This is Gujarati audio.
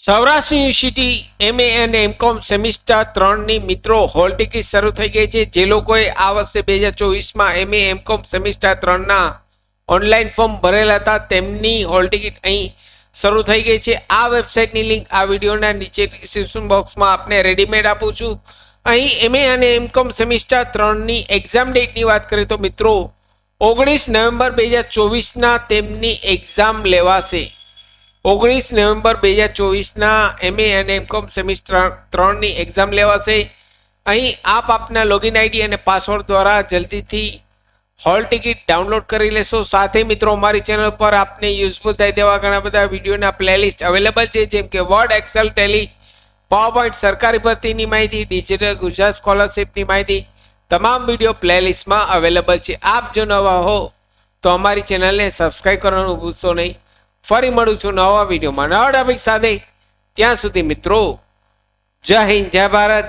સૌરાષ્ટ્ર યુનિવર્સિટી MA અને MCOM સેમિસ્ટર 3ની મિત્રો હોલ ટિકિટ શરૂ થઈ ગઈ છે। જે લોકોએ આ વર્ષે 2024માં MA MCOM સેમિસ્ટર 3ના ઓનલાઈન ફોર્મ ભરેલા હતા તેમની હોલ ટિકિટ અહીં શરૂ થઈ ગઈ છે। આ વેબસાઇટની લિંક આ વિડીયોના નીચે ડિસ્ક્રિપ્શન બોક્સમાં આપને રેડીમેડ આપું છું। અહીં MA અને MCOM સેમિસ્ટર 3ની એક્ઝામ ડેટની વાત કરીએ તો મિત્રો 19 નવેમ્બર 2024ના તેમની એક્ઝામ લેવાશે। 19 નવેમ્બર 2024ના MA અને MCOM સેમિસ્ટર 3ની એક્ઝામ લેવાશે। અહીં આપ આપના લોગિન આઈડી અને પાસવર્ડ દ્વારા જલ્દીથી હોલ ટિકિટ ડાઉનલોડ કરી લેશો। સાથે મિત્રો અમારી ચેનલ પર આપને યુઝફુલ થાય તેવા ઘણા બધા વિડીયોના પ્લેલિસ્ટ અવેલેબલ છે, જેમ કે વર્ડ, એક્સેલ, ટેલી, પાવરપોઈન્ટ, સરકારી ભરતીની માહિતી, ડિજિટલ ગુજરાત સ્કોલરશિપની માહિતી તમામ વિડીયો પ્લેલિસ્ટમાં અવેલેબલ છે। આપ જો નવા હો તો અમારી ચેનલને સબસ્ક્રાઇબ કરવાનું ભૂલશો નહીં। ફરી મળું છું નવા વિડીયોમાં નવા ટોપિક સાથે। ત્યાં સુધી મિત્રો જય હિન્દ, જય ભારત।